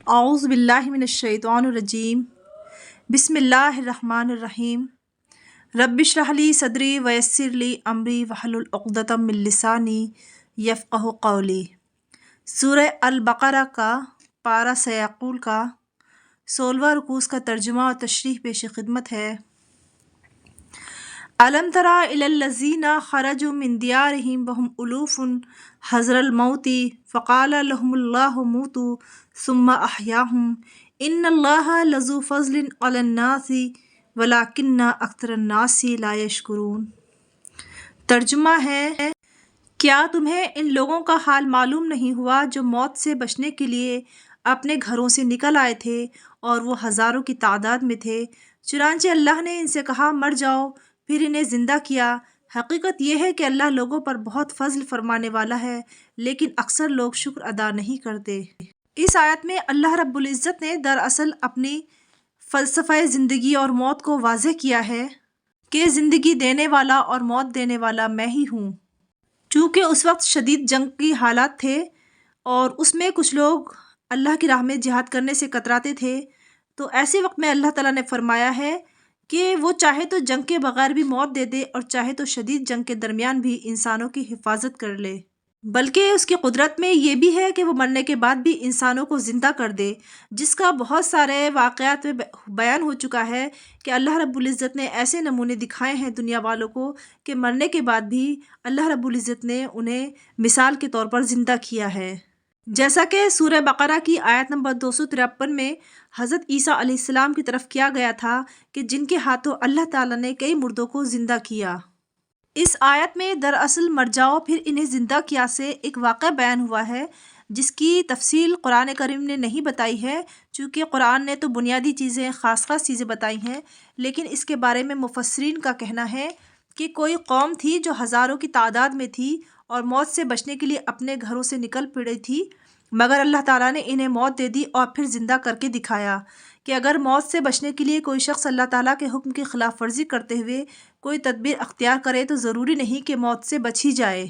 اعوذ باللہ من الشیطان الرجیم بسم اللہ الرحمن الرحیم رب اشرح لی صدری ویسر لی امری واحلل عقدۃ من لسانی یفقہوا قولی۔ سورہ البقرہ کا پارہ سیقول کا 16واں رکوع کا ترجمہ اور تشریح پیش خدمت ہے۔ الم تر الی الذین خرجوا من دیارہم وهم الوف حذر الموت فقال لهم اللہ موتوا ثم احیاہم ان اللہ لذو فضل علی الناس ولکن اکثر الناس لا یشکرون۔ ترجمہ ہے، کیا تمہیں ان لوگوں کا حال معلوم نہیں ہوا جو موت سے بچنے کے لیے اپنے گھروں سے نکل آئے تھے اور وہ ہزاروں کی تعداد میں تھے؟ چنانچہ اللہ نے ان سے کہا، مر جاؤ، پھر انہیں زندہ کیا۔ حقیقت یہ ہے کہ اللہ لوگوں پر بہت فضل فرمانے والا ہے، لیکن اکثر لوگ شکر ادا نہیں کرتے۔ اس آیت میں اللہ رب العزت نے دراصل اپنی فلسفہ زندگی اور موت کو واضح کیا ہے کہ زندگی دینے والا اور موت دینے والا میں ہی ہوں۔ چونکہ اس وقت شدید جنگ کی حالات تھے اور اس میں کچھ لوگ اللہ کی راہ میں جہاد کرنے سے کتراتے تھے، تو ایسے وقت میں اللہ تعالیٰ نے فرمایا ہے کہ وہ چاہے تو جنگ کے بغیر بھی موت دے دے اور چاہے تو شدید جنگ کے درمیان بھی انسانوں کی حفاظت کر لے، بلکہ اس کی قدرت میں یہ بھی ہے کہ وہ مرنے کے بعد بھی انسانوں کو زندہ کر دے، جس کا بہت سارے واقعات میں بیان ہو چکا ہے کہ اللہ رب العزت نے ایسے نمونے دکھائے ہیں دنیا والوں کو کہ مرنے کے بعد بھی اللہ رب العزت نے انہیں مثال کے طور پر زندہ کیا ہے۔ جیسا کہ سورہ بقرہ کی آیت نمبر 253 میں حضرت عیسیٰ علیہ السلام کی طرف کیا گیا تھا کہ جن کے ہاتھوں اللہ تعالیٰ نے کئی مردوں کو زندہ کیا۔ اس آیت میں دراصل مر جاؤ پھر انہیں زندہ کیا سے ایک واقعہ بیان ہوا ہے جس کی تفصیل قرآن کریم نے نہیں بتائی ہے، چونکہ قرآن نے تو بنیادی چیزیں خاص چیزیں بتائی ہیں، لیکن اس کے بارے میں مفسرین کا کہنا ہے کہ کوئی قوم تھی جو ہزاروں کی تعداد میں تھی اور موت سے بچنے کے لیے اپنے گھروں سے نکل پڑی تھی، مگر اللہ تعالیٰ نے انہیں موت دے دی اور پھر زندہ کر کے دکھایا کہ اگر موت سے بچنے کے لیے کوئی شخص اللہ تعالیٰ کے حکم کی خلاف ورزی کرتے ہوئے کوئی تدبیر اختیار کرے تو ضروری نہیں کہ موت سے بچ ہی جائے۔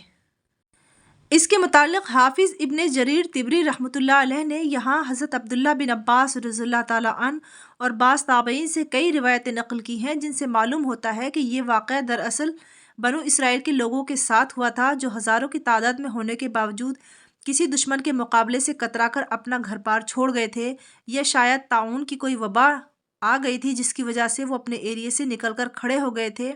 اس کے متعلق حافظ ابن جریر طبری رحمۃ اللہ علیہ نے یہاں حضرت عبداللہ بن عباس رضی اللہ تعالیٰ عنہ اور بعض تابعین سے کئی روایتیں نقل کی ہیں جن سے معلوم ہوتا ہے کہ یہ واقعہ دراصل بنو اسرائیل کے لوگوں کے ساتھ ہوا تھا جو ہزاروں کی تعداد میں ہونے کے باوجود کسی دشمن کے مقابلے سے کترا کر اپنا گھر بار چھوڑ گئے تھے، یا شاید طاعون کی کوئی وبا آ گئی تھی جس کی وجہ سے وہ اپنے ایریے سے نکل کر کھڑے ہو گئے تھے،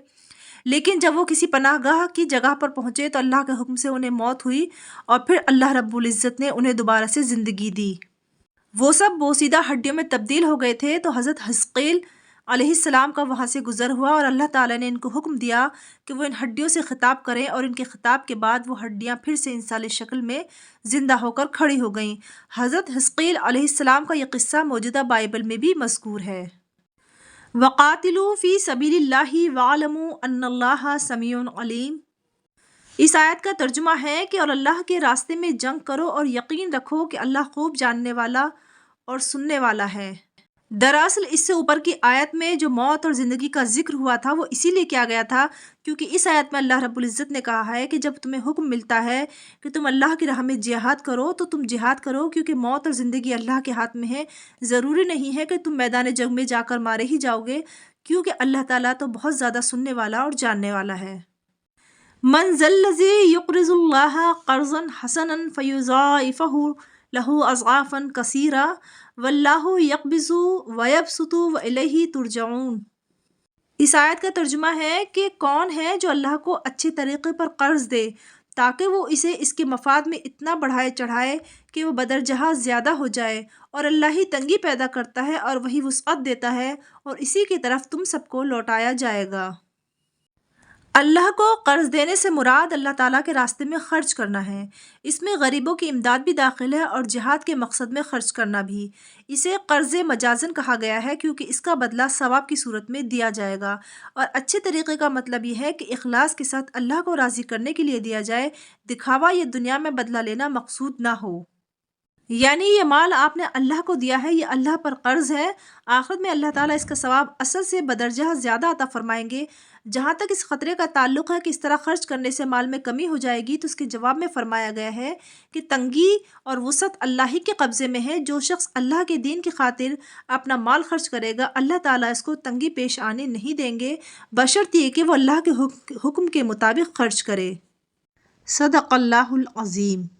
لیکن جب وہ کسی پناہ گاہ کی جگہ پر پہنچے تو اللہ کے حکم سے انہیں موت ہوئی اور پھر اللہ رب العزت نے انہیں دوبارہ سے زندگی دی۔ وہ سب بوسیدہ ہڈیوں میں تبدیل ہو گئے تھے، تو حضرت حزقیل علیہ السلام کا وہاں سے گزر ہوا اور اللہ تعالیٰ نے ان کو حکم دیا کہ وہ ان ہڈیوں سے خطاب کریں، اور ان کے خطاب کے بعد وہ ہڈیاں پھر سے انسانی شکل میں زندہ ہو کر کھڑی ہو گئیں۔ حضرت حزقیل علیہ السلام کا یہ قصہ موجودہ بائبل میں بھی مذکور ہے۔ وَقَاتِلُوا فِي سَبِيلِ اللَّهِ وَاعْلَمُوا أَنَّ اللَّهَ سَمِيعٌ عَلِيمٌ۔ اس آیت کا ترجمہ ہے کہ اور اللہ کے راستے میں جنگ کرو اور یقین رکھو کہ اللہ خوب جاننے والا اور سننے والا ہے۔ دراصل اس سے اوپر کی آیت میں جو موت اور زندگی کا ذکر ہوا تھا وہ اسی لیے کیا گیا تھا کیونکہ اس آیت میں اللہ رب العزت نے کہا ہے کہ جب تمہیں حکم ملتا ہے کہ تم اللہ کی راہ میں جہاد کرو تو تم جہاد کرو، کیونکہ موت اور زندگی اللہ کے ہاتھ میں ہے۔ ضروری نہیں ہے کہ تم میدان جنگ میں جا کر مارے ہی جاؤ گے، کیونکہ اللہ تعالیٰ تو بہت زیادہ سننے والا اور جاننے والا ہے۔ من ذا الذی یقرض اللہ قرضا حسنا فیضاعفہ لہ اضعافا کثیرہ واللہ یقبض ویبسط والیہ ترجعون۔ اس آیت کا ترجمہ ہے کہ کون ہے جو اللہ کو اچھے طریقے پر قرض دے تاکہ وہ اسے اس کے مفاد میں اتنا بڑھائے چڑھائے کہ وہ بدرجہ زیادہ ہو جائے، اور اللہ ہی تنگی پیدا کرتا ہے اور وہی وسعت دیتا ہے، اور اسی کی طرف تم سب کو لوٹایا جائے گا۔ اللہ کو قرض دینے سے مراد اللہ تعالیٰ کے راستے میں خرچ کرنا ہے۔ اس میں غریبوں کی امداد بھی داخل ہے اور جہاد کے مقصد میں خرچ کرنا بھی۔ اسے قرض مجازن کہا گیا ہے کیونکہ اس کا بدلہ ثواب کی صورت میں دیا جائے گا، اور اچھے طریقے کا مطلب یہ ہے کہ اخلاص کے ساتھ اللہ کو راضی کرنے کے لیے دیا جائے، دکھاوا یا دنیا میں بدلہ لینا مقصود نہ ہو۔ یعنی یہ مال آپ نے اللہ کو دیا ہے، یہ اللہ پر قرض ہے، آخرت میں اللہ تعالیٰ اس کا ثواب اصل سے بدرجہ زیادہ عطا فرمائیں گے۔ جہاں تک اس خطرے کا تعلق ہے کہ اس طرح خرچ کرنے سے مال میں کمی ہو جائے گی، تو اس کے جواب میں فرمایا گیا ہے کہ تنگی اور وسعت اللہ ہی کے قبضے میں ہے۔ جو شخص اللہ کے دین کی خاطر اپنا مال خرچ کرے گا، اللہ تعالیٰ اس کو تنگی پیش آنے نہیں دیں گے، بشرطیہ کہ وہ اللہ کے حکم کے مطابق خرچ کرے۔ صدق اللہ العظیم۔